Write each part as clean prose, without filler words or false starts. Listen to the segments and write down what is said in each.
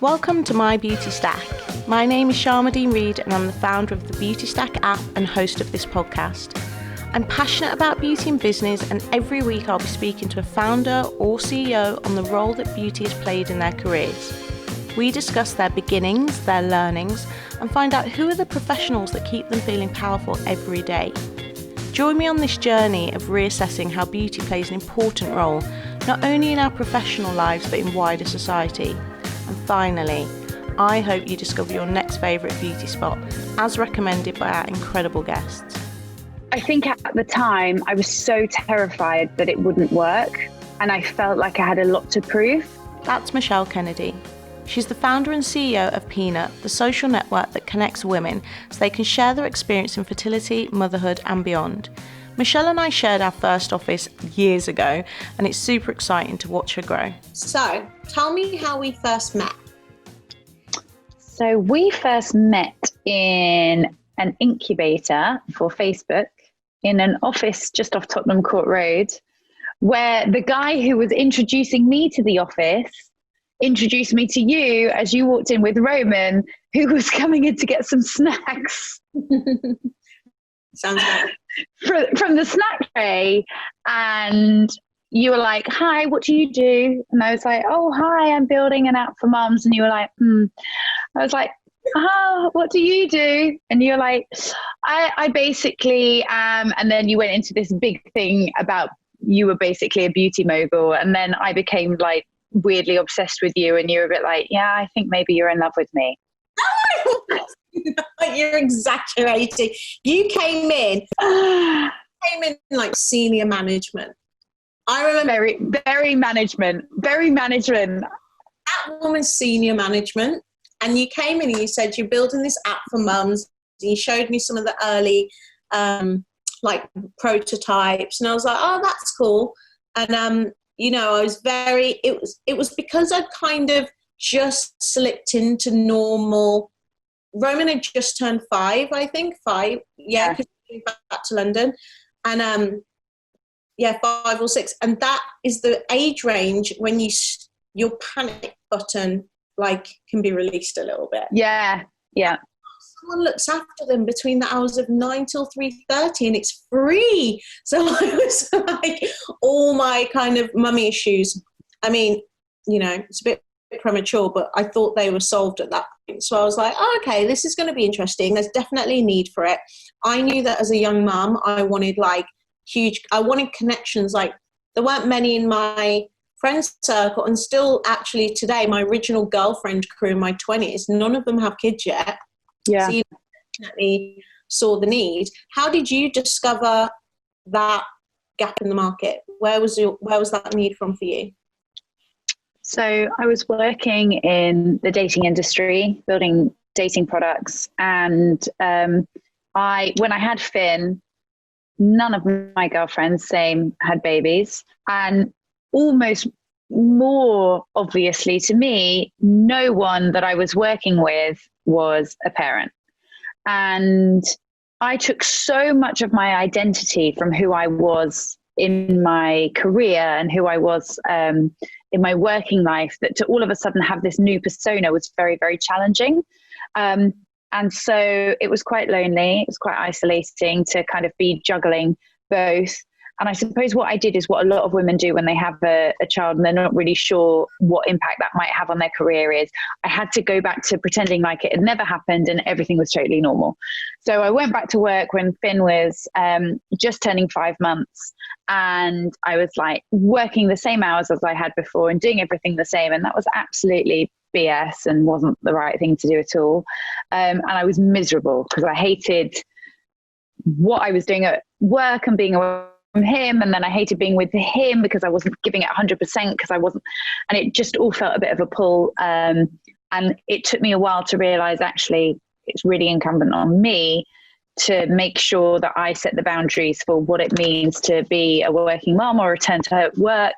Welcome to my Beautystack. My name is Sharmadine Reid and I'm the founder of the Beautystack app and host of this podcast. I'm passionate about beauty and business, and every week I'll be speaking to a founder or CEO on the role that beauty has played in their careers. We discuss their beginnings, their learnings, and find out who are the professionals that keep them feeling powerful every day. Join me on this journey of reassessing how beauty plays an important role, not only in our professional lives but in wider society. And finally, I hope you discover your next favourite beauty spot, as recommended by our incredible guests. I think at the time I was so terrified that it wouldn't work, and I felt like I had a lot to prove. That's Michelle Kennedy. She's the founder and CEO of Peanut, the social network that connects women so they can share their experience in fertility, motherhood and beyond. Michelle and I shared our first office years ago, and it's super exciting to watch her grow. So, tell me how we first met. So we first met in an incubator for Facebook in an office just off Tottenham Court Road, where the guy who was introducing me to the office introduced me to you as you walked in with Roman, who was coming in to get some snacks. Sounds good. From the snack tray, and you were like, "Hi, what do you do?" And I was like, "Oh, hi, I'm building an app for mums." And you were like, I was like, "Oh, what do you do?" And you're like, I basically am. And then you went into this big thing about you were basically a beauty mogul, and then I became like weirdly obsessed with you, and you were a bit like, "Yeah, I think maybe you're in love with me." You're exaggerating. You came in like senior management. I remember very management. That woman's senior management, and you came in and you said you're building this app for mums. You showed me some of the early like prototypes, and I was like, "Oh, that's cool." And I was it was because I'd kind of just slipped into normal. Roman had just turned 5, I think. 5. Yeah, because he came back to London. And 5 or 6. And that is the age range when your panic button like can be released a little bit. Yeah. Someone looks after them between the hours of 9 till 3:30, and it's free. So I was like, all my kind of mummy issues. I mean, it's a bit premature, but I thought they were solved at that point. So I was like, oh, okay, this is going to be interesting. There's definitely a need for it. I knew that as a young mum, I wanted connections. Like, there weren't many in my friends circle, and still actually today, my original girlfriend crew in my 20s, none of them have kids yet. Yeah. So you definitely saw the need. How did you discover that gap in the market? Where was that need from for you? So I was working in the dating industry, building dating products. And when I had Finn, none of my girlfriends, had babies. And almost more obviously to me, no one that I was working with was a parent. And I took so much of my identity from who I was in my career and who I was in my working life, that to all of a sudden have this new persona was very, very challenging. And so it was quite lonely. It was quite isolating to kind of be juggling both. And I suppose what I did is what a lot of women do when they have a child and they're not really sure what impact that might have on their career is. I had to go back to pretending like it had never happened and everything was totally normal. So I went back to work when Finn was just turning 5 months, and I was like working the same hours as I had before and doing everything the same. And that was absolutely BS and wasn't the right thing to do at all. And I was miserable because I hated what I was doing at work and being away from him, and then I hated being with him because I wasn't giving it 100% because I wasn't, and it just all felt a bit of a pull, and it took me a while to realize actually it's really incumbent on me to make sure that I set the boundaries for what it means to be a working mom or return to work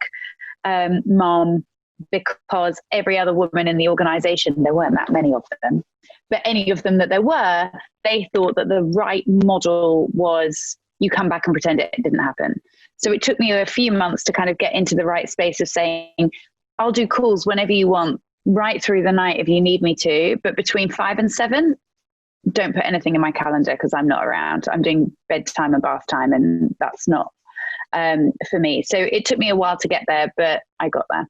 mom, because every other woman in the organization, there weren't that many of them, but any of them that there were, they thought that the right model was you come back and pretend it didn't happen. So it took me a few months to kind of get into the right space of saying, I'll do calls whenever you want. right through the night if you need me to, but between 5 and 7, don't put anything in my calendar because I'm not around. I'm doing bedtime and bath time, and that's not for me. So it took me a while to get there, but I got there.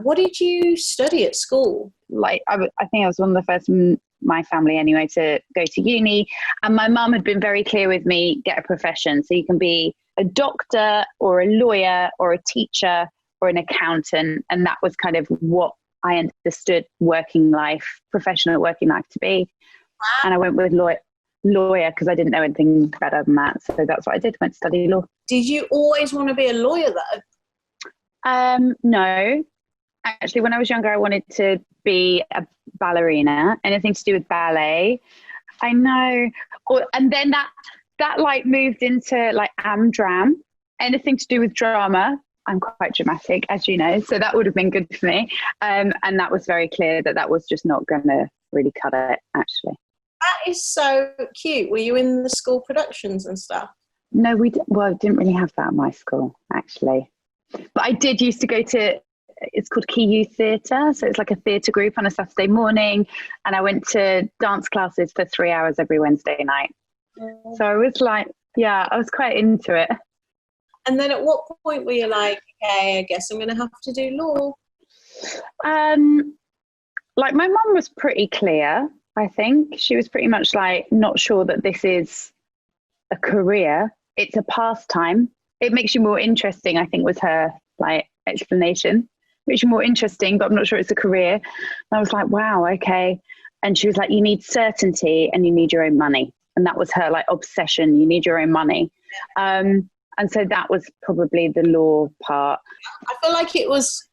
What did you study at school? Like, I think I was one of the first in my family anyway to go to uni. And my mum had been very clear with me, get a profession. So you can be a doctor or a lawyer or a teacher or an accountant. And that was kind of what I understood professional working life to be. Wow. And I went with lawyer because I didn't know anything better than that. So that's what I did, went to study law. Did you always want to be a lawyer though? No. Actually, when I was younger, I wanted to be a ballerina, anything to do with ballet. I know. And then that like moved into like Amdram, anything to do with drama. I'm quite dramatic, as you know, so that would have been good for me. And that was very clear that was just not going to really cut it, actually. That is so cute. Were you in the school productions and stuff? No, didn't really have that at my school, actually. But I did used to go to, it's called Key Youth Theatre. So it's like a theatre group on a Saturday morning. And I went to dance classes for 3 hours every Wednesday night. So I was like, I was quite into it. And then at what point were you like, okay, I guess I'm going to have to do law? Like my mum was pretty clear, I think. She was pretty much like, not sure that this is a career. It's a pastime. It makes you more interesting, I think was her like explanation. Makes you more interesting, but I'm not sure it's a career. And I was like, wow, okay. And she was like, you need certainty and you need your own money. And that was her like obsession. You need your own money. And so that was probably the law part. I feel like it was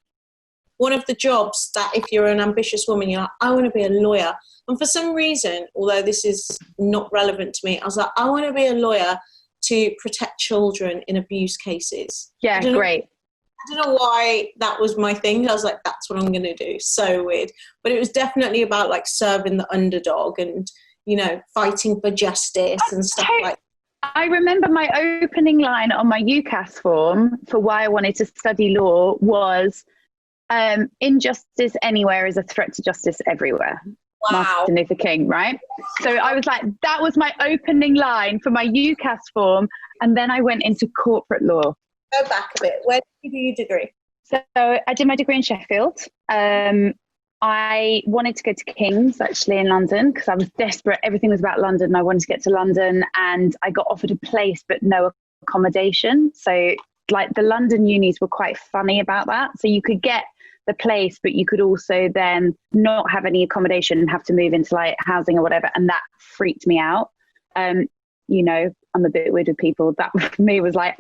one of the jobs that if you're an ambitious woman, you're like, I want to be a lawyer. And for some reason, although this is not relevant to me, I was like, I want to be a lawyer to protect children in abuse cases. Yeah, great. I don't know why that was my thing. I was like, that's what I'm going to do. So weird. But it was definitely about like serving the underdog and, you know, fighting for justice and stuff like that. I remember my opening line on my UCAS form for why I wanted to study law was injustice anywhere is a threat to justice everywhere. Wow. Martin Luther King, right? So I was like, that was my opening line for my UCAS form. And then I went into corporate law. Go back a bit. Where did you do your degree? So I did my degree in Sheffield. I wanted to go to King's actually in London because I was desperate. Everything was about London. And I wanted to get to London and I got offered a place, but no accommodation. So like the London unis were quite funny about that. So you could get the place, but you could also then not have any accommodation and have to move into like housing or whatever. And that freaked me out. You know, I'm a bit weird with people. That for me was like,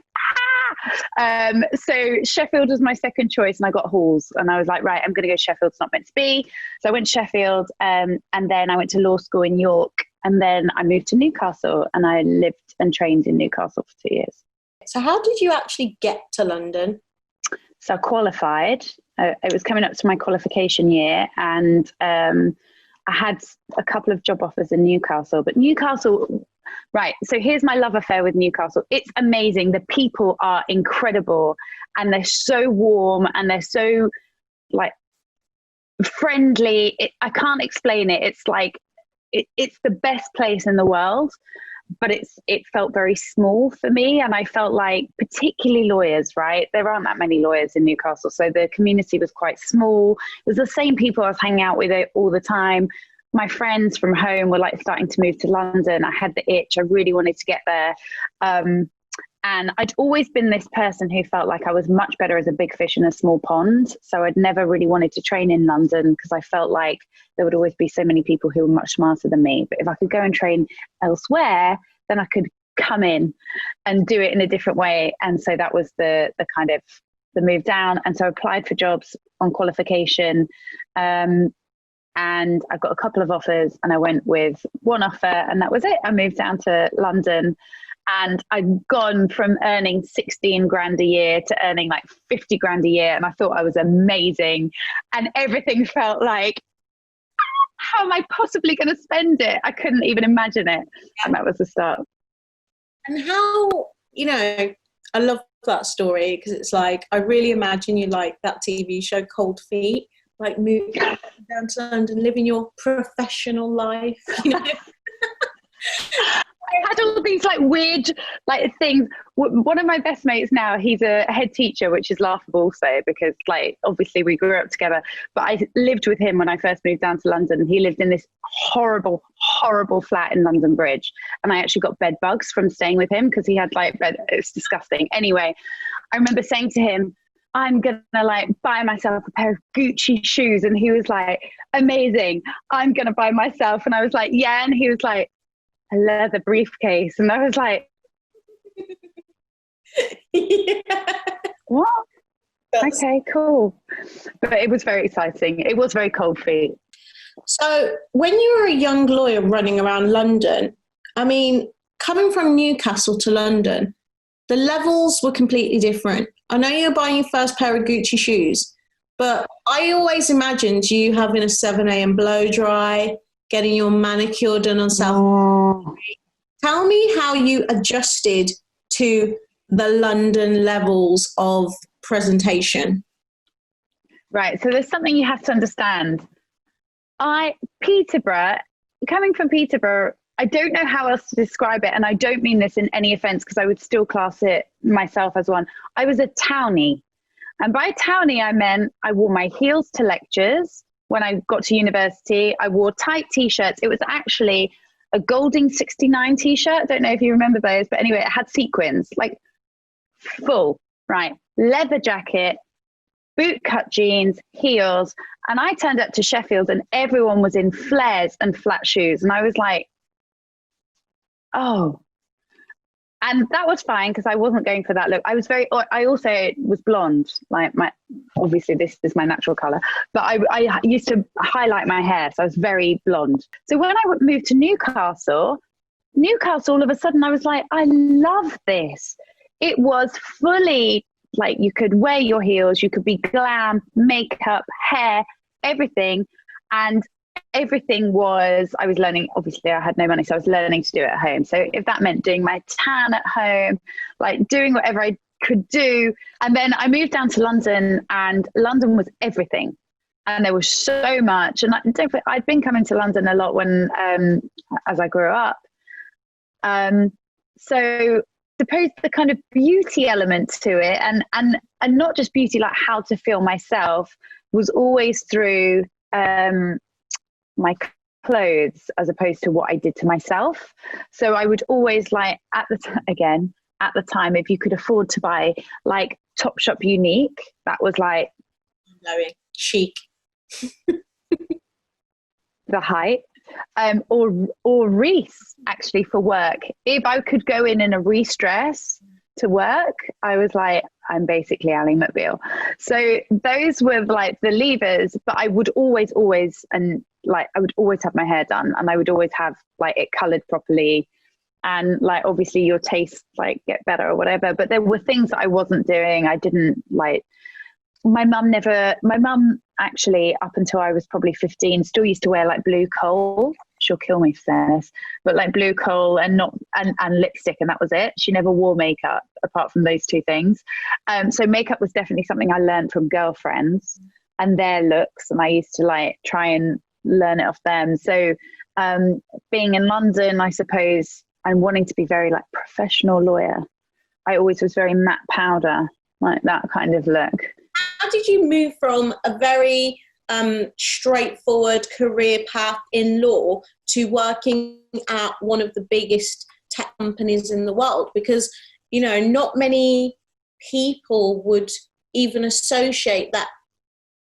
so Sheffield was my second choice and I got halls and I was like, right, I'm going to go to Sheffield. It's not meant to be. So I went to Sheffield and then I went to law school in York and then I moved to Newcastle and I lived and trained in Newcastle for 2 years. So how did you actually get to London? So I qualified. It was coming up to my qualification year and I had a couple of job offers in Newcastle, but Newcastle, right. So here's my love affair with Newcastle. It's amazing. The people are incredible and they're so warm and they're so like friendly. I can't explain it. It's like, it's the best place in the world, but it felt very small for me. And I felt like particularly lawyers, right? There aren't that many lawyers in Newcastle. So the community was quite small. It was the same people I was hanging out with all the time. My friends from home were like starting to move to London. I had the itch. I really wanted to get there. And I'd always been this person who felt like I was much better as a big fish in a small pond. So I'd never really wanted to train in London because I felt like there would always be so many people who were much smarter than me. But if I could go and train elsewhere, then I could come in and do it in a different way. And so that was the kind of the move down. And so I applied for jobs on qualification. And I got a couple of offers and I went with one offer and that was it. I moved down to London and I'd gone from earning 16 grand a year to earning like 50 grand a year. And I thought I was amazing and everything felt like, how am I possibly going to spend it? I couldn't even imagine it. And that was the start. And how, you know, I love that story because it's like, I really imagine you like that TV show Cold Feet, like moving down to London, living your professional life, you know? I had all these like weird like things. One of my best mates now, he's a head teacher, which is laughable also because like obviously we grew up together. But I lived with him when I first moved down to London. He lived in this horrible, horrible flat in London Bridge, and I actually got bed bugs from staying with him because he had like bed. It's disgusting. Anyway, I remember saying to him, I'm gonna like buy myself a pair of Gucci shoes, and he was like, amazing, I'm gonna buy myself. And I was like, yeah. And he was like, a leather briefcase. And I was like, Yeah. what? Okay, cool. But it was very exciting. It was very cold feet. So when you were a young lawyer running around London, I mean, coming from Newcastle to London, the levels were completely different. I know you're buying your first pair of Gucci shoes, but I always imagined you having a 7 a.m. blow dry, getting your manicure done on South. Oh. Tell me how you adjusted to the London levels of presentation. Right. So there's something you have to understand. Peterborough, coming from Peterborough, I don't know how else to describe it. And I don't mean this in any offense because I would still class it myself as one. I was a townie. And by townie, I meant I wore my heels to lectures. When I got to university, I wore tight t-shirts. It was actually a Golding 69 t-shirt. I don't know if you remember those, but anyway, it had sequins, like full, right? Leather jacket, boot cut jeans, heels. And I turned up to Sheffield and everyone was in flares and flat shoes. And I was like, oh. And that was fine because I wasn't going for that look. I also was blonde, like obviously this is my natural color, but I used to highlight my hair. So I was very blonde. So when I moved to Newcastle, all of a sudden I was like, I love this. It was fully like you could wear your heels, you could be glam, makeup, hair, everything. And everything was, I was learning, obviously I had no money, so I was learning to do it at home. So if that meant doing my tan at home, like doing whatever I could do. And then I moved down to London and London was everything. And there was so much. And I'd been coming to London a lot when, as I grew up. So suppose the kind of beauty element to it and not just beauty, like how to feel myself was always through, my clothes as opposed to what I did to myself. So I would always like at the time, if you could afford to buy like Topshop Unique, that was like chic, the height. Or Reese actually for work. If I could go in a Reese dress to work, I was like, I'm basically Ally McBeal. So those were like the levers, but I would always I would always have my hair done and I would always have like it colored properly. And like, obviously your tastes like get better or whatever, but there were things that I wasn't doing. I didn't like, my mum actually up until I was probably 15 still used to wear like blue coal. She'll kill me for saying this, but like blue coal and lipstick, and that was it. She never wore makeup apart from those two things. So makeup was definitely something I learned from girlfriends and their looks, and I used to like try and learn it off them. So being in London, I suppose I'm wanting to be very like professional lawyer. I always was very matte powder, like that kind of look. How did you move from a very straightforward career path in law to working at one of the biggest tech companies in the world? Because, you know, not many people would even associate that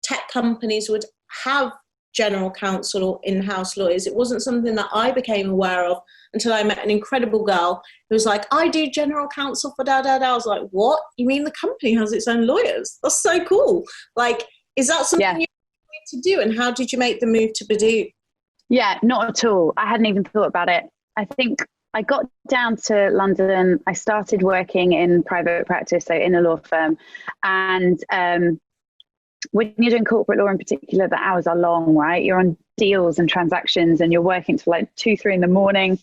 tech companies would have general counsel or in-house lawyers. It wasn't something that I became aware of until I met an incredible girl who was like, I do general counsel for da da da. I was like, what? You mean the company has its own lawyers? That's so cool. Like, is that something you need to do? And how did you make the move to Badoo? Yeah, not at all. I hadn't even thought about it. I think I got down to London. I started working in private practice, so in a law firm. And when you're doing corporate law in particular, the hours are long, right? You're on deals and transactions and you're working till like 2-3 in the morning.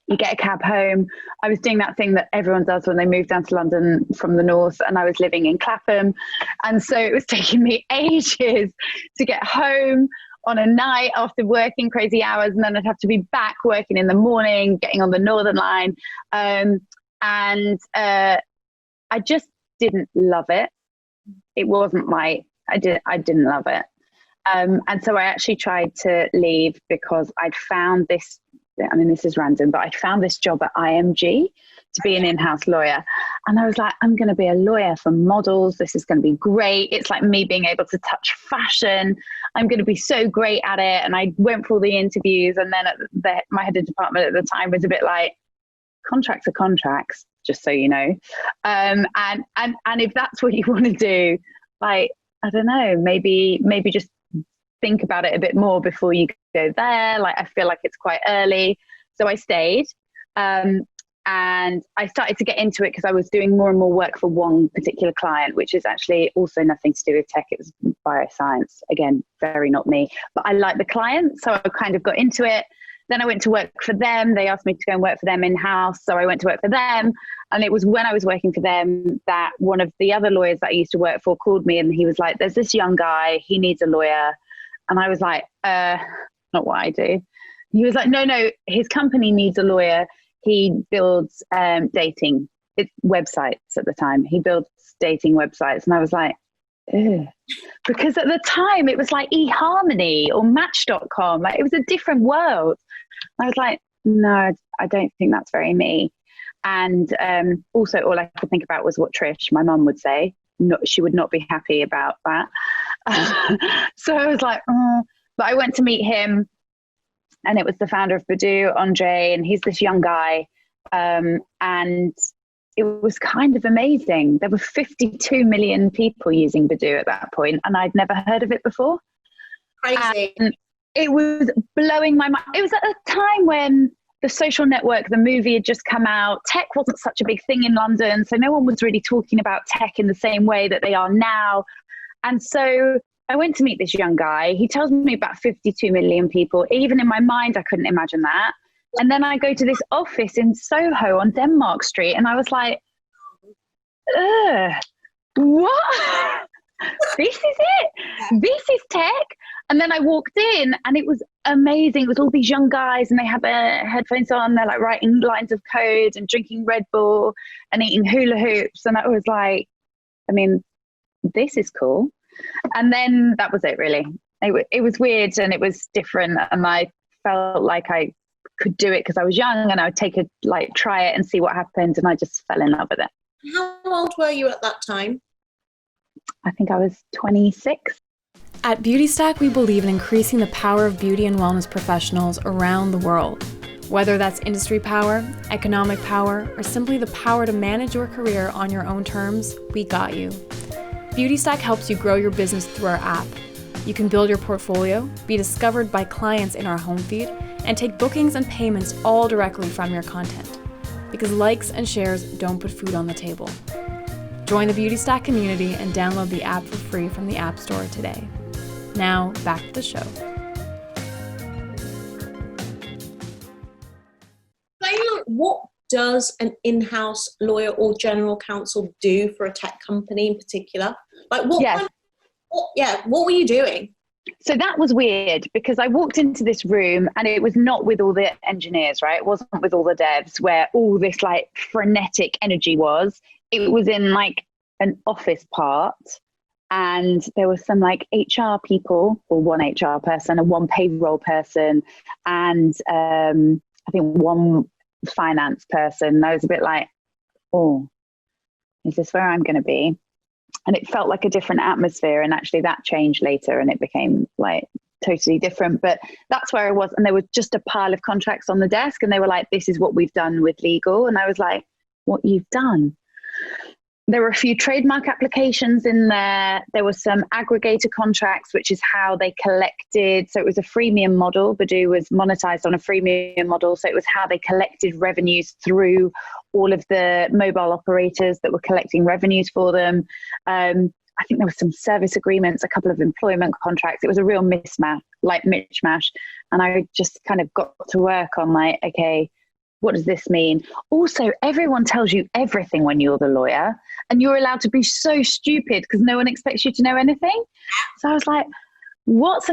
You get a cab home. I was doing that thing that everyone does when they move down to London from the north, and I was living in Clapham. And so it was taking me ages to get home on a night after working crazy hours. And then I'd have to be back working in the morning, getting on the Northern Line. I just didn't love it. It wasn't I didn't love it. And so I actually tried to leave because I'd found this, I mean, this is random, but I found this job at IMG to be an in-house lawyer. And I was like, I'm going to be a lawyer for models. This is going to be great. It's like me being able to touch fashion. I'm going to be so great at it. And I went for all the interviews. And then my head of department at the time was a bit like, contracts are contracts, just so you know. And if that's what you want to do, like, I don't know, maybe just think about it a bit more before you go there. Like, I feel like it's quite early. So I stayed. And I started to get into it because I was doing more and more work for one particular client, which is actually also nothing to do with tech. It was bioscience. Again, very not me. But I like the client, so I kind of got into it. Then I went to work for them. They asked me to go and work for them in-house, so I went to work for them. And it was when I was working for them that one of the other lawyers that I used to work for called me, and he was like, there's this young guy, he needs a lawyer. And I was like, not what I do. He was like, no, his company needs a lawyer. He builds dating websites at the time. He builds dating websites. And I was like, ugh. Because at the time it was like eHarmony or Match.com. Like, it was a different world. I was like, no, I don't think that's very me. And also all I could think about was what Trish, my mum, would say. She would not be happy about that. So I was like, but I went to meet him. And it was the founder of Badoo, Andre, and he's this young guy. And it was kind of amazing. There were 52 million people using Badoo at that point, and I'd never heard of it before. Crazy. And it was blowing my mind. It was at a time when The Social Network, the movie, had just come out. Tech wasn't such a big thing in London, so no one was really talking about tech in the same way that they are now. And so I went to meet this young guy. He tells me about 52 million people. Even in my mind, I couldn't imagine that. And then I go to this office in Soho on Denmark Street, and I was like, ugh, what? This is it? This is tech? And then I walked in, and it was amazing. It was all these young guys, and they had their headphones on. They're like writing lines of code and drinking Red Bull and eating hula hoops. And I was like, I mean, this is cool. And then that was it, really. It was weird and it was different. And I felt like I could do it because I was young, and I would try it and see what happened. And I just fell in love with it. How old were you at that time? I think I was 26. At Beautystack, we believe in increasing the power of beauty and wellness professionals around the world. Whether that's industry power, economic power, or simply the power to manage your career on your own terms, we got you. Beautystack helps you grow your business through our app. You can build your portfolio, be discovered by clients in our home feed, and take bookings and payments all directly from your content. Because likes and shares don't put food on the table. Join the Beautystack community and download the app for free from the App Store today. Now, back to the show. What does an in-house lawyer or general counsel do for a tech company in particular? Like, what were you doing? So that was weird because I walked into this room and it was not with all the engineers, right? It wasn't with all the devs where all this like frenetic energy was. It was in like an office part, and there was some like HR people, or one HR person and one payroll person, and I think one finance person. And I was a bit like, oh, is this where I'm going to be? And it felt like a different atmosphere. And actually that changed later and it became like totally different. But that's where I was. And there was just a pile of contracts on the desk. And they were like, this is what we've done with legal. And I was like, what you've done? There were a few trademark applications in there. There were some aggregator contracts, which is how they collected. So it was a freemium model. Badoo was monetized on a freemium model. So it was how they collected revenues through all of the mobile operators that were collecting revenues for them. I think there were some service agreements, a couple of employment contracts. It was a real mismatch. And I just kind of got to work on like, okay, what does this mean? Also, everyone tells you everything when you're the lawyer, and you're allowed to be so stupid because no one expects you to know anything. So I was like, what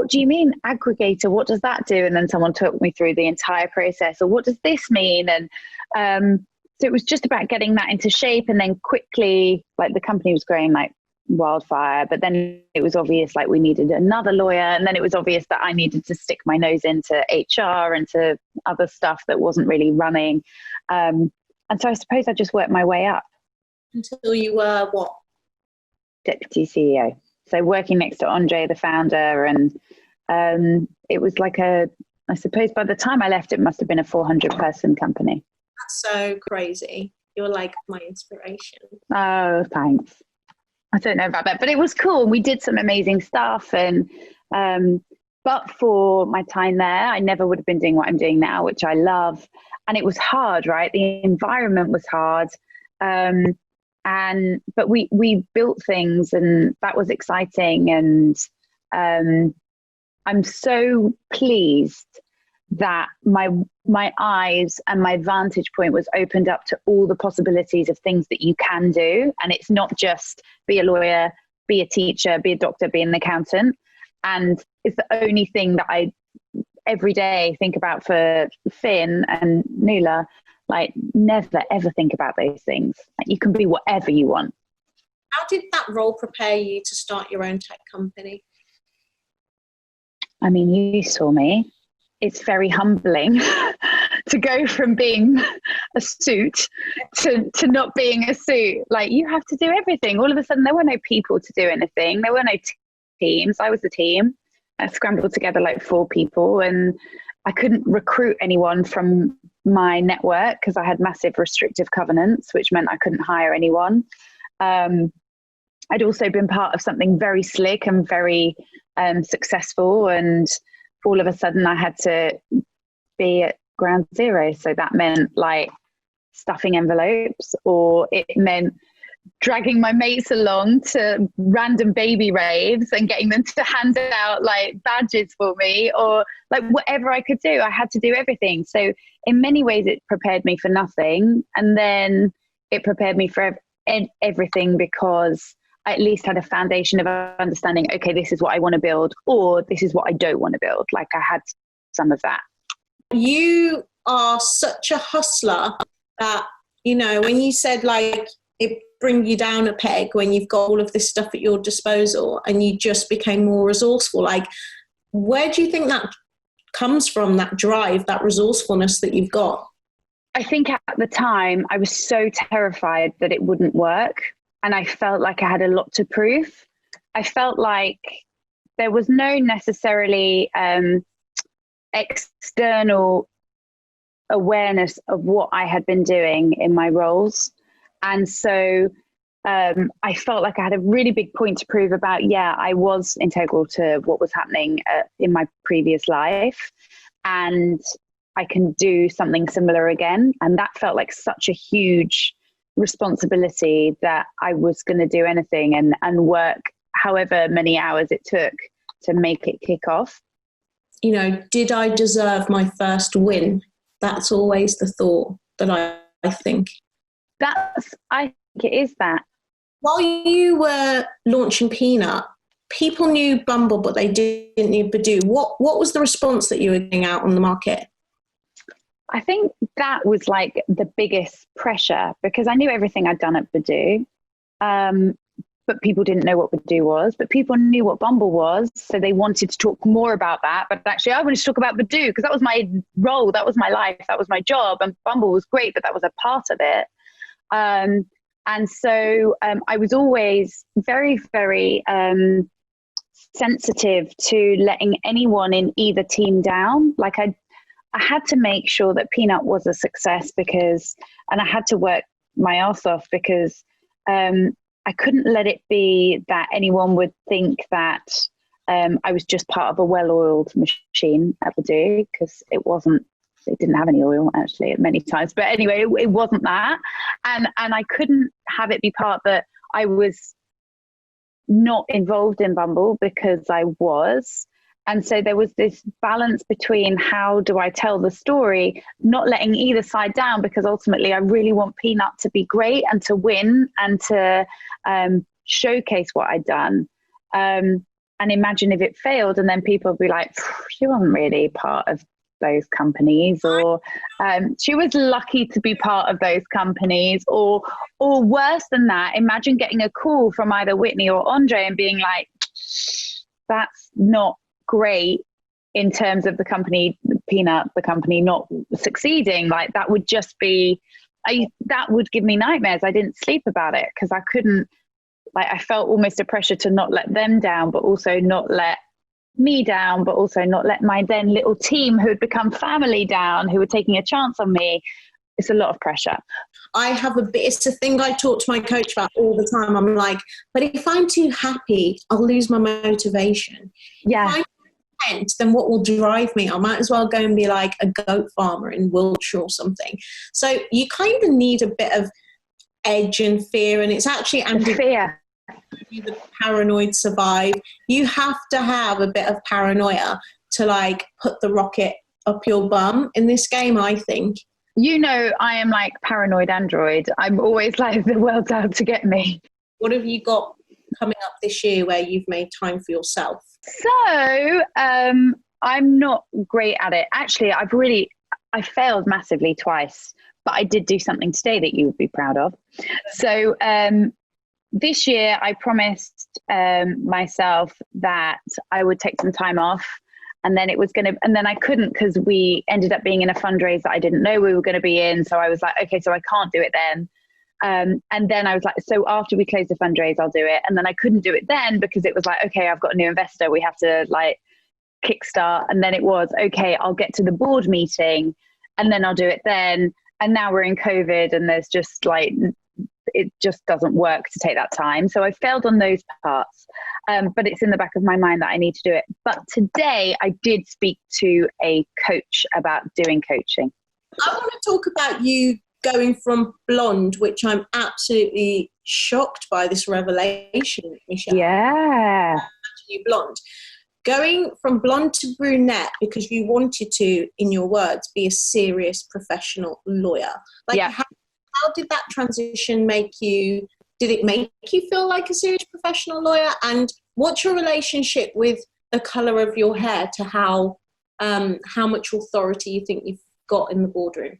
do you mean aggregator? What does that do? And then someone took me through the entire process. Or what does this mean? And so it was just about getting that into shape. And then quickly, like, the company was growing like wildfire, but then it was obvious like we needed another lawyer. And then it was obvious that I needed to stick my nose into HR and to other stuff that wasn't really running. And so I suppose I just worked my way up. Until you were what? Deputy CEO. So working next to Andre, the founder, and it was like I suppose by the time I left, it must have been a 400-person company. That's so crazy. You're like my inspiration. Oh, thanks. I don't know about that, but it was cool. We did some amazing stuff. And but for my time there, I never would have been doing what I'm doing now, which I love. And it was hard, right? The environment was hard. But we built things, and that was exciting. And I'm so pleased that my eyes and my vantage point was opened up to all the possibilities of things that you can do. And it's not just be a lawyer, be a teacher, be a doctor, be an accountant. And it's the only thing that I every day think about for Finn and Nuala. Like, never, ever think about those things. Like, you can be whatever you want. How did that role prepare you to start your own tech company? I mean, you saw me. It's very humbling to go from being a suit to not being a suit. Like, you have to do everything. All of a sudden, there were no people to do anything. There were no teams. I was the team. I scrambled together like 4 people, and I couldn't recruit anyone from my network because I had massive restrictive covenants, which meant I couldn't hire anyone. I'd also been part of something very slick and very successful, and all of a sudden I had to be at ground zero. So that meant like stuffing envelopes, or it meant dragging my mates along to random baby raves and getting them to hand out like badges for me, or like whatever I could do. I had to do everything. So in many ways it prepared me for nothing, and then it prepared me for everything, because I at least had a foundation of understanding, okay, this is what I want to build, or this is what I don't want to build. Like, I had some of that. You are such a hustler that, you know, when you said like it bring you down a peg when you've got all of this stuff at your disposal and you just became more resourceful, like, where do you think that comes from, that drive, that resourcefulness that you've got? I think at the time I was so terrified that it wouldn't work, and I felt like I had a lot to prove. I felt like there was no necessarily external awareness of what I had been doing in my roles. And so I felt like I had a really big point to prove about, I was integral to what was happening in my previous life, and I can do something similar again. And that felt like such a huge responsibility that I was going to do anything and work however many hours it took to make it kick off. You know, did I deserve my first win? That's always the thought that I think. I think it is that. While you were launching Peanut, people knew Bumble, but they didn't know Badoo. What was the response that you were getting out on the market? I think that was like the biggest pressure, because I knew everything I'd done at Badoo, but people didn't know what Badoo was, but people knew what Bumble was. So they wanted to talk more about that. But actually I wanted to talk about Badoo because that was my role. That was my life. That was my job. And Bumble was great, but that was a part of it. And so I was always very, very sensitive to letting anyone in either team down. Like, I had to make sure that Peanut was a success and I had to work my ass off, because I couldn't let it be that anyone would think that I was just part of a well-oiled machine at Badoo, because it wasn't. It didn't have any oil actually at many times, but anyway, it wasn't that. And I couldn't have it be part that I was not involved in Bumble, because I was. And so there was this balance between how do I tell the story, not letting either side down, because ultimately I really want Peanut to be great and to win and to showcase what I'd done. And imagine if it failed and then people would be like, she wasn't really part of those companies, or she was lucky to be part of those companies, or worse than that, imagine getting a call from either Whitney or Andre and being like, that's not great in terms of the company, Peanut, the company not succeeding. Like that would just be, that would give me nightmares. I didn't sleep about it because I couldn't, like, I felt almost a pressure to not let them down, but also not let me down, but also not let my then little team who had become family down, who were taking a chance on me. It's a lot of pressure. I have it's a thing I talk to my coach about all the time. I'm like, but if I'm too happy, I'll lose my motivation. Yeah. If I'm content, then what will drive me? I might as well go and be like a goat farmer in Wiltshire or something. So you kind of need a bit of edge and fear, and it's actually fear. The paranoid survive. You have to have a bit of paranoia to like put the rocket up your bum in this game, I think. You know, I am like paranoid android. I'm always like, the world's out to get me. What have you got coming up this year where you've made time for yourself? So I'm not great at it. Actually, I failed massively twice, but I did do something today that you would be proud of. So this year I promised myself that I would take some time off. And then and then I couldn't, because we ended up being in a fundraiser that I didn't know we were going to be in. So I was like, okay, so I can't do it then. And then I was like, so after we close the fundraise, I'll do it. And then I couldn't do it then because it was like, okay, I've got a new investor. We have to like kickstart. And then it was, okay, I'll get to the board meeting and then I'll do it then. And now we're in COVID and there's just like, it just doesn't work to take that time. So I failed on those parts, but it's in the back of my mind that I need to do it. But today I did speak to a coach about doing coaching. I want to talk about you going from blonde, which I'm absolutely shocked by this revelation, Michelle. Yeah. Actually blonde. Going from blonde to brunette because you wanted to, in your words, be a serious professional lawyer. Like, yeah. How did that transition make you? Did it make you feel like a serious professional lawyer? And what's your relationship with the color of your hair to how much authority you think you've got in the boardroom?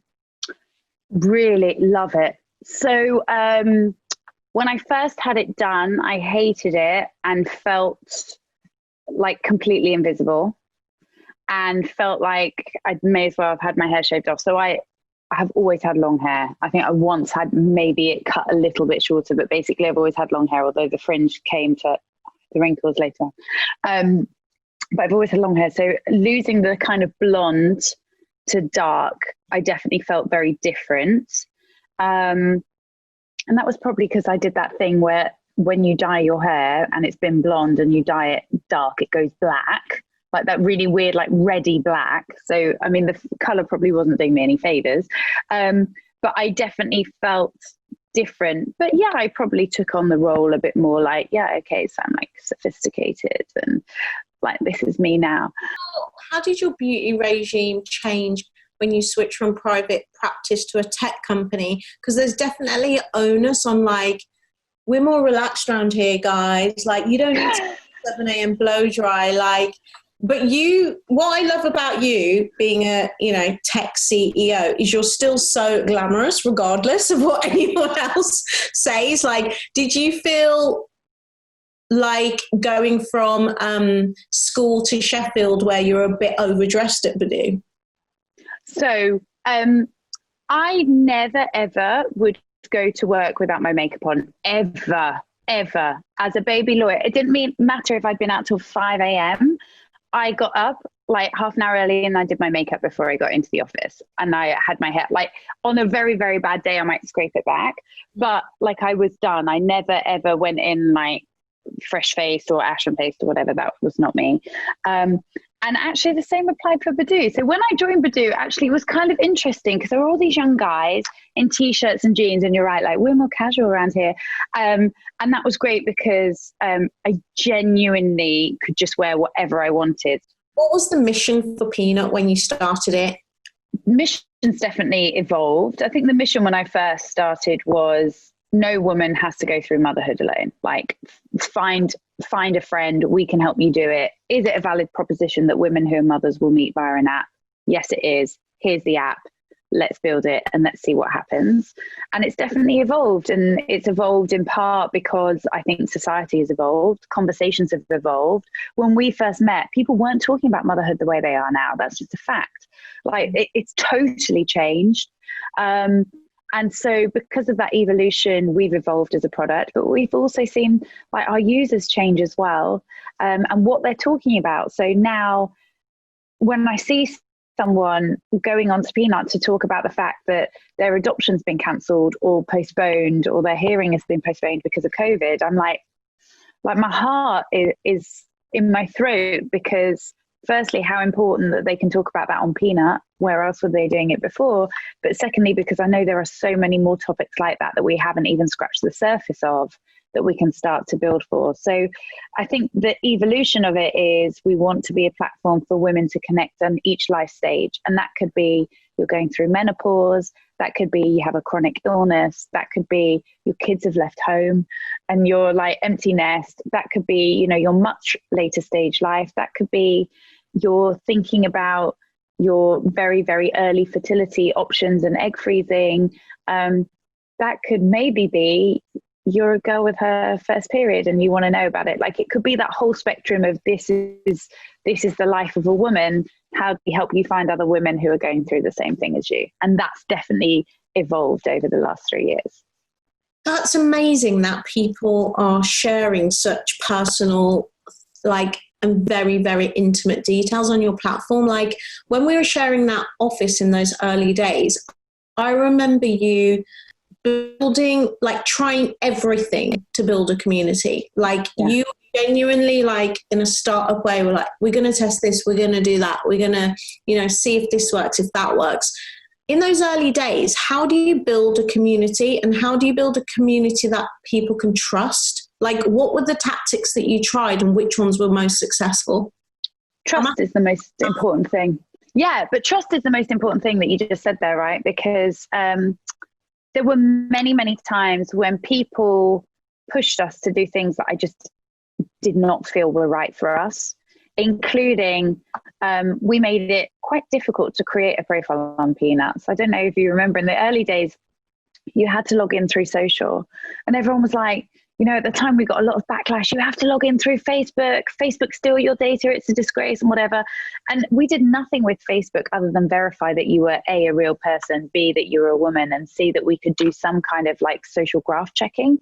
Really love it. So when I first had it done, I hated it and felt like completely invisible and felt like I may as well have had my hair shaved off. So I have always had long hair. I think I once had maybe it cut a little bit shorter, but basically I've always had long hair, although the fringe came to the wrinkles later. But I've always had long hair. So losing the kind of blonde to dark, I definitely felt very different. And that was probably because I did that thing where when you dye your hair and it's been blonde and you dye it dark, it goes black. Like that really weird, like reddy black. So, I mean, the color probably wasn't doing me any favors. But I definitely felt different. But yeah, I probably took on the role a bit more like, yeah, okay, so I'm like sophisticated and like, this is me now. How did your beauty regime change when you switch from private practice to a tech company? Because there's definitely onus on like, we're more relaxed around here, guys. Like, you don't need to 7 a.m. blow dry. Like, but what I love about you being a, tech CEO is you're still so glamorous regardless of what anyone else says. Like, did you feel like going from school to Sheffield where you're a bit overdressed at Badoo? So I never, ever would go to work without my makeup on, ever. As a baby lawyer, it didn't matter if I'd been out till 5 a.m. I got up like half an hour early and I did my makeup before I got into the office. And I had my hair, like on a very, very bad day, I might scrape it back. But like I was done. I never, ever went in like fresh faced or ashen faced or whatever. That was not me. And actually the same applied for Badoo. So when I joined Badoo, actually it was kind of interesting because there were all these young guys in t-shirts and jeans, and you're right, like we're more casual around here. And that was great because I genuinely could just wear whatever I wanted. What was the mission for Peanut when you started it? Mission's definitely evolved. I think the mission when I first started was no woman has to go through motherhood alone. Like, find a friend, we can help you do it. Is it a valid proposition that women who are mothers will meet via an app? Yes, it is. Here's the app. Let's build it and let's see what happens. And it's definitely evolved, and it's evolved in part because I think society has evolved, conversations have evolved. When we first met, people weren't talking about motherhood the way they are now. That's just a fact. Like, it's totally changed. And so because of that evolution, we've evolved as a product, but we've also seen like our users change as well, and what they're talking about. So now when I see someone going on to Peanut to talk about the fact that their adoption's been cancelled or postponed, or their hearing has been postponed because of COVID, I'm like my heart is in my throat, because firstly, how important that they can talk about that on Peanut. Where else were they doing it before? But secondly, because I know there are so many more topics like that we haven't even scratched the surface of, that we can start to build for. So I think the evolution of it is we want to be a platform for women to connect on each life stage. And that could be you're going through menopause, that could be you have a chronic illness, that could be your kids have left home and you're like empty nest, that could be, you know, your much later stage life, that could be you're thinking about your very, very early fertility options and egg freezing. That could maybe be you're a girl with her first period and you want to know about it. Like, it could be that whole spectrum of this is the life of a woman. How do we help you find other women who are going through the same thing as you? And that's definitely evolved over the last 3 years. That's amazing that people are sharing such personal, like, and very, very intimate details on your platform. Like, when we were sharing that office in those early days, I remember you building, like, trying everything to build a community. Like, you genuinely, like, in a startup way, were like, we're going to test this, we're going to do that, we're going to, you know, see if this works, if that works. In those early days, how do you build a community, and how do you build a community that people can trust? Like, what were the tactics that you tried and which ones were most successful? Trust is the most important thing. Yeah, but trust is the most important thing that you just said there, right? Because there were many, many times when people pushed us to do things that I just did not feel were right for us, including we made it quite difficult to create a profile on Peanuts. I don't know if you remember in the early days, you had to log in through social, and everyone was like, you know, at the time we got a lot of backlash. You have to log in through Facebook. Facebook steal your data. It's a disgrace and whatever. And we did nothing with Facebook other than verify that you were A, a real person, B, that you were a woman, and C, that we could do some kind of like social graph checking.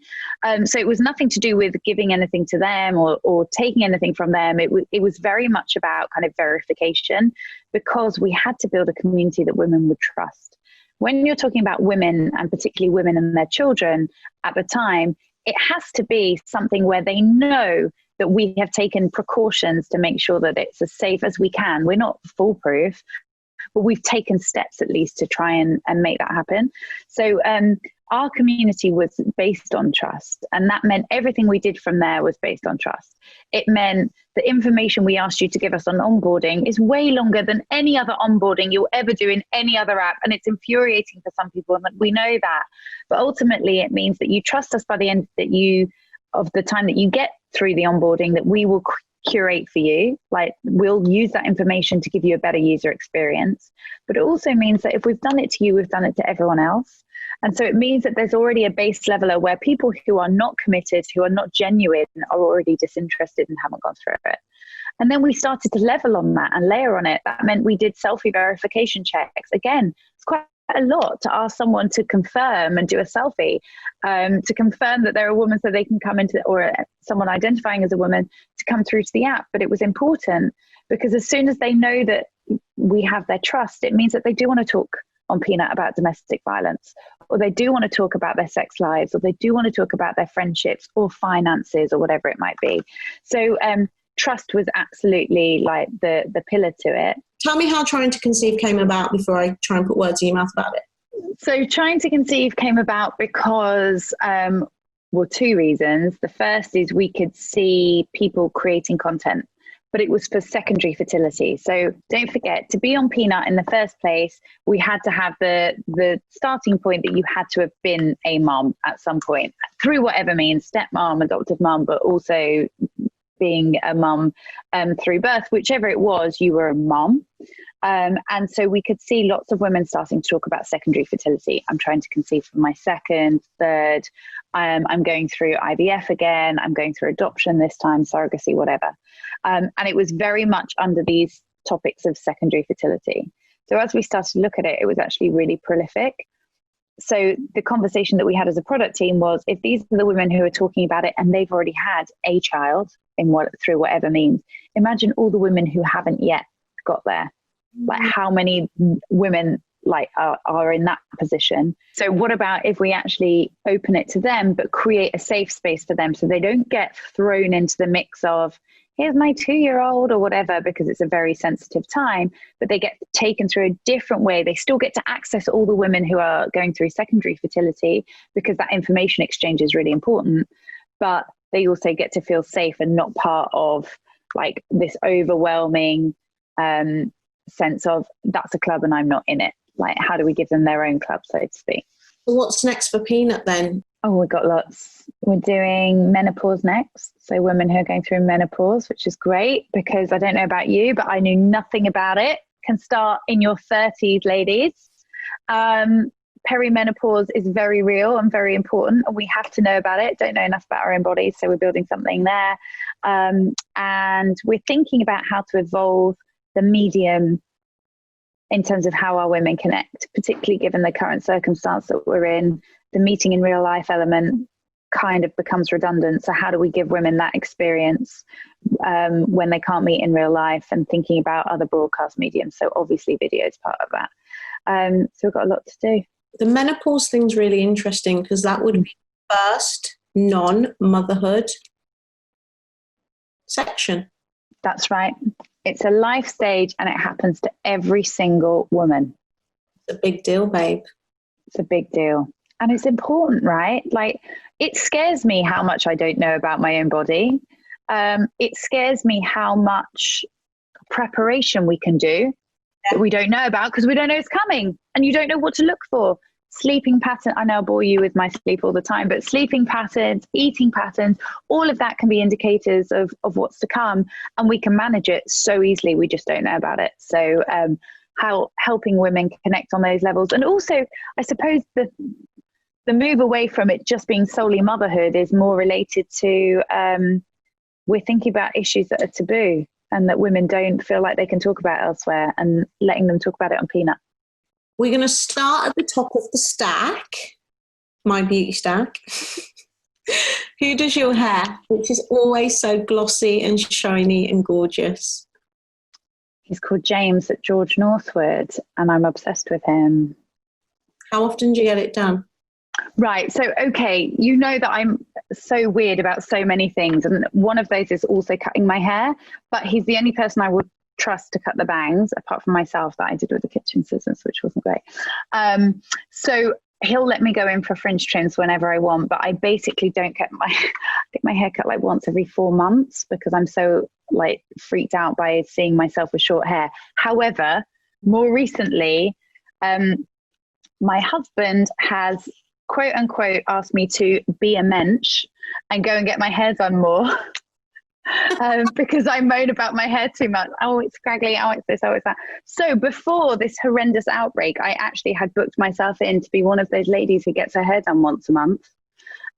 So it was nothing to do with giving anything to them or taking anything from them. It was very much about kind of verification, because we had to build a community that women would trust. When you're talking about women, and particularly women and their children at the time, it has to be something where they know that we have taken precautions to make sure that it's as safe as we can. We're not foolproof, but we've taken steps at least to try and make that happen. So our community was based on trust, and that meant everything we did from there was based on trust. It meant the information we asked you to give us on onboarding is way longer than any other onboarding you'll ever do in any other app, and it's infuriating for some people, and we know that. But ultimately, it means that you trust us by the end of the time that you get through the onboarding, that we will curate for you. Like, we'll use that information to give you a better user experience. But it also means that if we've done it to you, we've done it to everyone else. And so it means that there's already a base leveler where people who are not committed, who are not genuine, are already disinterested and haven't gone through it. And then we started to level on that and layer on it. That meant we did selfie verification checks. Again, it's quite a lot to ask someone to confirm and do a selfie, to confirm that they're a woman so they can come into, or someone identifying as a woman to come through to the app. But it was important because as soon as they know that we have their trust, it means that they do want to talk on Peanut about domestic violence, or they do want to talk about their sex lives, or they do want to talk about their friendships or finances or whatever it might be. So trust was absolutely like the pillar to it. Tell me how Trying to Conceive came about before I try and put words in your mouth about it. So Trying to Conceive came about because, well, two reasons. The first is we could see people creating content but it was for secondary fertility. So don't forget, to be on Peanut in the first place, we had to have the starting point that you had to have been a mum at some point, through whatever means, stepmom, adoptive mum, but also being a mum through birth, whichever it was, you were a mum. And so we could see lots of women starting to talk about secondary fertility. I'm trying to conceive for my second, third. I'm going through IVF again. I'm going through adoption this time, surrogacy, whatever. And it was very much under these topics of secondary fertility. So as we started to look at it, it was actually really prolific. So the conversation that we had as a product team was, if these are the women who are talking about it and they've already had a child through whatever means, imagine all the women who haven't yet got there. Like, how many women are in that position? So what about if we actually open it to them, but create a safe space for them, so they don't get thrown into the mix of, here's my 2-year-old or whatever, because it's a very sensitive time, but they get taken through a different way. They still get to access all the women who are going through secondary fertility, because that information exchange is really important, but they also get to feel safe and not part of like this overwhelming sense of, that's a club and I'm not in it. Like, how do we give them their own club, so to speak? So what's next for Peanut then? Oh, we've got lots. We're doing menopause next. So women who are going through menopause, which is great, because I don't know about you, but I knew nothing about it. Can start in your 30s, ladies. Perimenopause is very real and very important, and we have to know about it. Don't know enough about our own bodies, so we're building something there. And we're thinking about how to evolve the medium in terms of how our women connect, particularly given the current circumstance that we're in. The meeting in real life element kind of becomes redundant. So how do we give women that experience when they can't meet in real life, and thinking about other broadcast mediums? So obviously video is part of that. So we've got a lot to do. The menopause thing's really interesting, because that would be the first non-motherhood section. That's right. It's a life stage, and it happens to every single woman. It's a big deal, babe. It's a big deal. And it's important, right? Like, it scares me how much I don't know about my own body. It scares me how much preparation we can do that we don't know about, because we don't know it's coming, and you don't know what to look for. Sleeping pattern, I know I bore you with my sleep all the time, but sleeping patterns, eating patterns, all of that can be indicators of what's to come, and we can manage it so easily. We just don't know about it. So how helping women connect on those levels. And also, I suppose the move away from it just being solely motherhood is more related to we're thinking about issues that are taboo and that women don't feel like they can talk about elsewhere, and letting them talk about it on Peanut. We're going to start at the top of the stack, my Beautystack. Who does your hair, which is always so glossy and shiny and gorgeous? He's called James at George Northwood, and I'm obsessed with him. How often do you get it done? Right. So, okay, you know that I'm so weird about so many things, and one of those is also cutting my hair, but he's the only person I would trust to cut the bangs, apart from myself, that I did with the kitchen scissors, which wasn't great. So he'll let me go in for fringe trims whenever I want, but I basically don't get my hair cut like once every 4 months, because I'm so like freaked out by seeing myself with short hair. However, more recently, my husband has quote unquote asked me to be a mensch and go and get my hair done more. Because I moan about my hair too much. Oh, it's scraggly. Oh, it's this. Oh, it's that. So before this horrendous outbreak, I actually had booked myself in to be one of those ladies who gets her hair done once a month.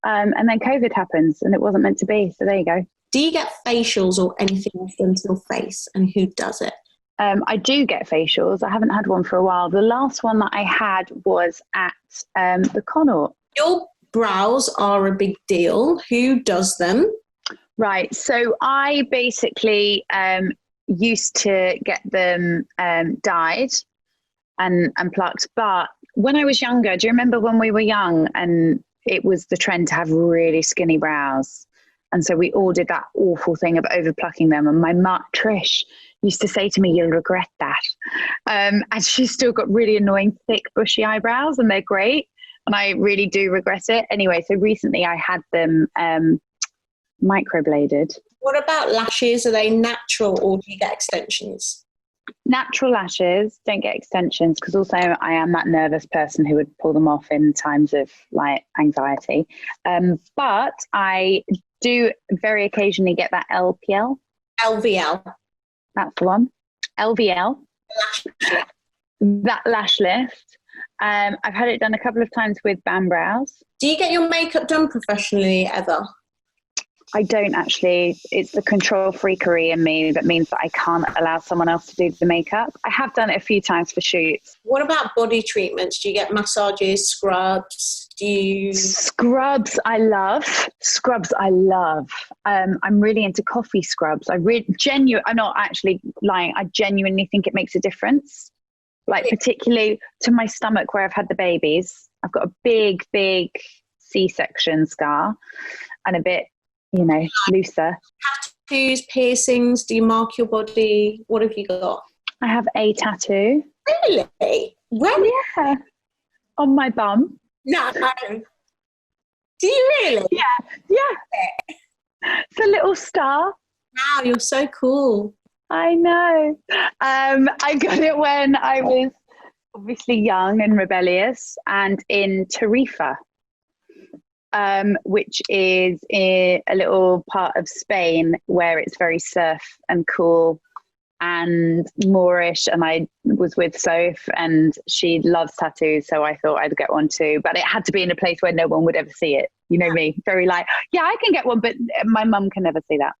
And then COVID happens, and it wasn't meant to be. So there you go. Do you get facials or anything else done to your face, and who does it? I do get facials. I haven't had one for a while. The last one that I had was at the Connaught. Your brows are a big deal. Who does them? Right. So I basically used to get them dyed and plucked. But when I was younger, do you remember when we were young and it was the trend to have really skinny brows? And so we all did that awful thing of over plucking them. And my mum, Trish, used to say to me, you'll regret that. And she's still got really annoying, thick, bushy eyebrows, and they're great. And I really do regret it. Anyway, so recently I had them microbladed, What about lashes? Are they natural or do you get extensions? Natural lashes, don't get extensions, because also I am that nervous person who would pull them off in times of like anxiety. But I do very occasionally get that LPL. LVL. That's the one. LVL. Lash lift. That lash lift. I've had it done a couple of times with band brows. Do you get your makeup done professionally ever? I don't actually. It's the control freakery in me that means that I can't allow someone else to do the makeup. I have done it a few times for shoots. What about body treatments? Do you get massages, scrubs? Scrubs I love. I'm really into coffee scrubs. I'm not actually lying. I genuinely think it makes a difference. Like particularly to my stomach where I've had the babies. I've got a big C-section scar and a bit, looser. Tattoos, piercings, do you mark your body? What have you got? I have a tattoo. Really? Where? Yeah. On my bum. No. Do you really? Yeah. It's a little star. Wow, you're so cool. I know. I got it when I was obviously young and rebellious and in Tarifa. Which is a little part of Spain where it's very surf and cool and Moorish. And I was with Soph and she loves tattoos, so I thought I'd get one too. But it had to be in a place where no one would ever see it. You know me, very like, yeah, I can get one, but my mum can never see that.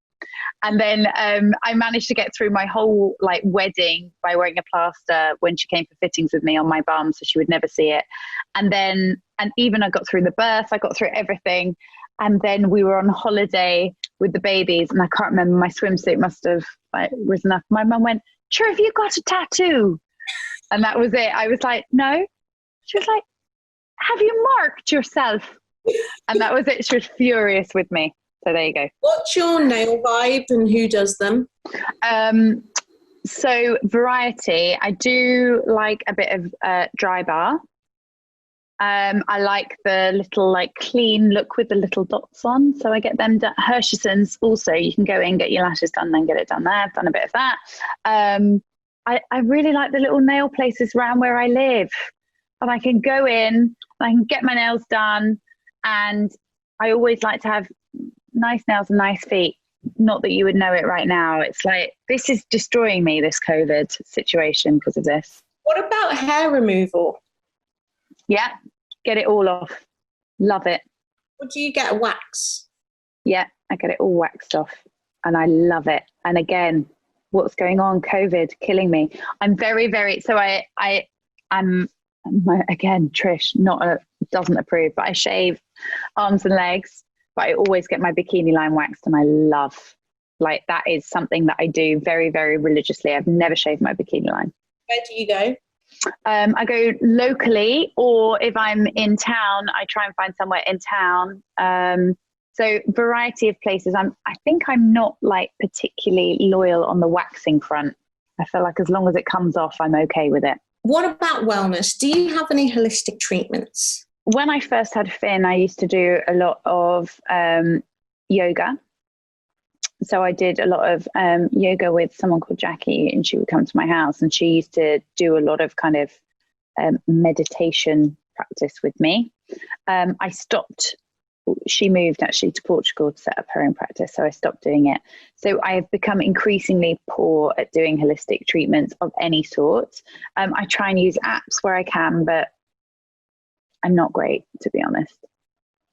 And then I managed to get through my whole like wedding by wearing a plaster when she came for fittings with me on my bum, so she would never see it. And even I got through the birth, I got through everything. And then we were on holiday with the babies, and I can't remember, my swimsuit must have like risen up. My mum went, "Sure, have you got a tattoo?" And that was it. I was like, "No." She was like, "Have you marked yourself?" And that was it. She was furious with me. So there you go. What's your nail vibe and who does them? So variety. I do like a bit of dry bar. I like the little like clean look with the little dots on. So I get them done. Hershisons also, you can go in, get your lashes done, then get it done there. I've done a bit of that. I really like the little nail places around where I live. And I can go in, I can get my nails done. And I always like to have nice nails and nice feet. Not that you would know it right now. It's like, this is destroying me, this COVID situation, because of this. What about hair removal? Yeah, get it all off. Love it. What do you get, a wax? Yeah, I get it all waxed off and I love it. And again, what's going on? COVID killing me. I'm very, so I'm again, Trish, doesn't approve, but I shave arms and legs. But I always get my bikini line waxed, and I love, like, that is something that I do very, very religiously. I've never shaved my bikini line. Where do you go? I go locally, or if I'm in town, I try and find somewhere in town. So variety of places. I think I'm not like particularly loyal on the waxing front. I feel like as long as it comes off, I'm okay with it. What about wellness? Do you have any holistic treatments? When I first had Finn, I used to do a lot of yoga. So I did a lot of yoga with someone called Jackie, and she would come to my house, and she used to do a lot of kind of meditation practice with me. I stopped. She moved actually to Portugal to set up her own practice, so I stopped doing it. So I have become increasingly poor at doing holistic treatments of any sort. I try and use apps where I can, but I'm not great, to be honest.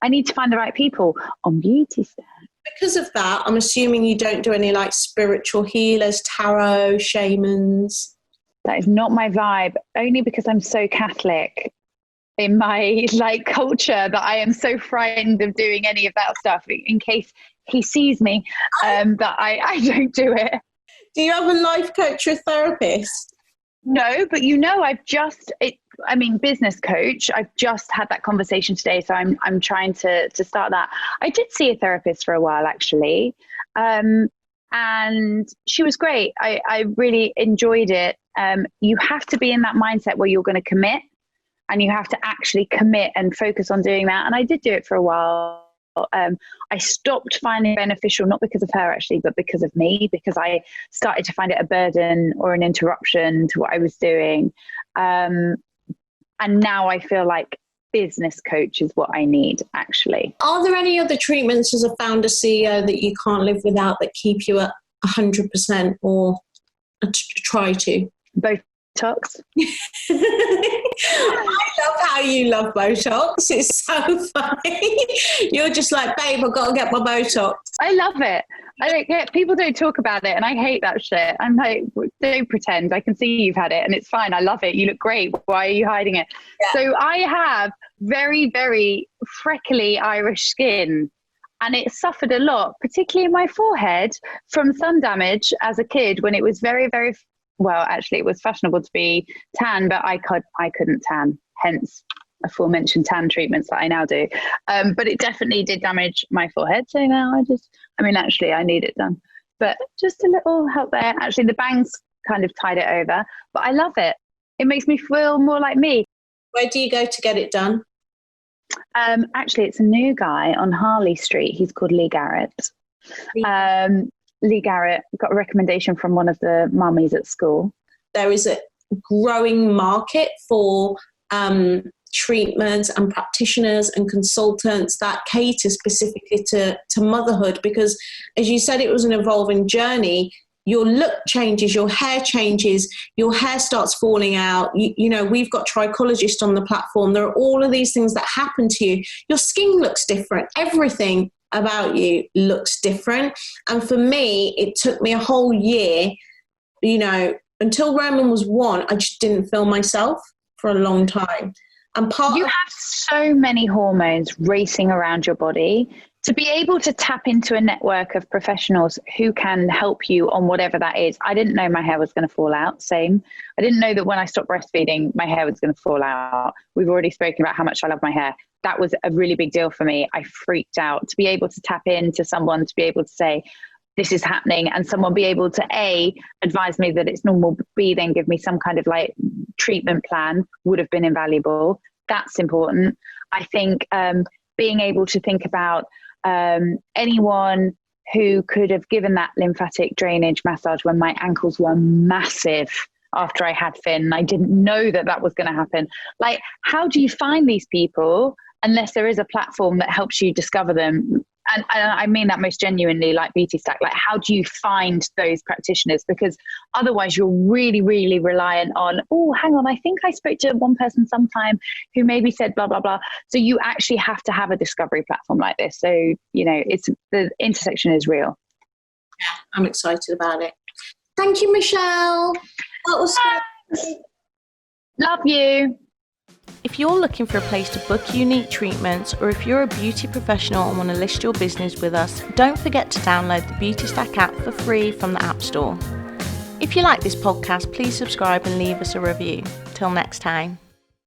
I need to find the right people on Beautystack. Because of that, I'm assuming you don't do any like spiritual healers, tarot, shamans. That is not my vibe, only because I'm so Catholic in my like culture that I am so frightened of doing any of that stuff in case he sees me, that I don't do it. Do you have a life coach or therapist? No, but business coach. I've just had that conversation today, so I'm trying to start that. I did see a therapist for a while actually, and she was great. I really enjoyed it. You have to be in that mindset where you're going to commit, and you have to actually commit and focus on doing that. And I did do it for a while. I stopped finding it beneficial, not because of her actually, but because of me, because I started to find it a burden or an interruption to what I was doing. And now I feel like business coach is what I need, actually. Are there any other treatments as a founder CEO that you can't live without that keep you at 100% or try to? Botox. I love how you love Botox. It's so funny. You're just like, babe, I've got to get my Botox. I love it. I don't get, people don't talk about it, and I hate that shit. I'm like, don't pretend. I can see you've had it and it's fine. I love it. You look great. Why are you hiding it? Yeah. So I have very, very freckly Irish skin, and it suffered a lot, particularly in my forehead, from sun damage as a kid when it was very, very, well, actually it was fashionable to be tan, but I couldn't tan, hence aforementioned tan treatments that I now do. But it definitely did damage my forehead. So now actually I need it done, but just a little help there. Actually, the bangs kind of tied it over, but I love it. It makes me feel more like me. Where do you go to get it done? Actually, it's a new guy on Harley Street. He's called Lee Garrett. Lee Garrett got a recommendation from one of the mummies at school. There is a growing market for treatments and practitioners and consultants that cater specifically to motherhood, because as you said, it was an evolving journey. Your look changes, your hair changes, your hair starts falling out. You know, we've got trichologists on the platform. There are all of these things that happen to you. Your skin looks different. Everything about you looks different. And for me, it took me a whole year, you know, until Roman was 1, I just didn't feel myself for a long time. And you have so many hormones racing around your body. To be able to tap into a network of professionals who can help you on whatever that is. I didn't know my hair was going to fall out. Same. I didn't know that when I stopped breastfeeding, my hair was going to fall out. We've already spoken about how much I love my hair. That was a really big deal for me. I freaked out. To be able to tap into someone, to be able to say, this is happening, and someone be able to A, advise me that it's normal, B, then give me some kind of like treatment plan would have been invaluable. That's important. I think being able to think about anyone who could have given that lymphatic drainage massage when my ankles were massive after I had Finn. I didn't know that that was going to happen. Like, how do you find these people unless there is a platform that helps you discover them? And I mean that most genuinely, like Beautystack. Like, how do you find those practitioners? Because otherwise you're really, really reliant on, oh, hang on, I think I spoke to one person sometime who maybe said blah, blah, blah. So you actually have to have a discovery platform like this. So, you know, the intersection is real. Yeah, I'm excited about it. Thank you, Michelle. That was great. Love you. If you're looking for a place to book unique treatments, or if you're a beauty professional and want to list your business with us, don't forget to download the Beautystack app for free from the App Store. If you like this podcast, please subscribe and leave us a review. Till next time.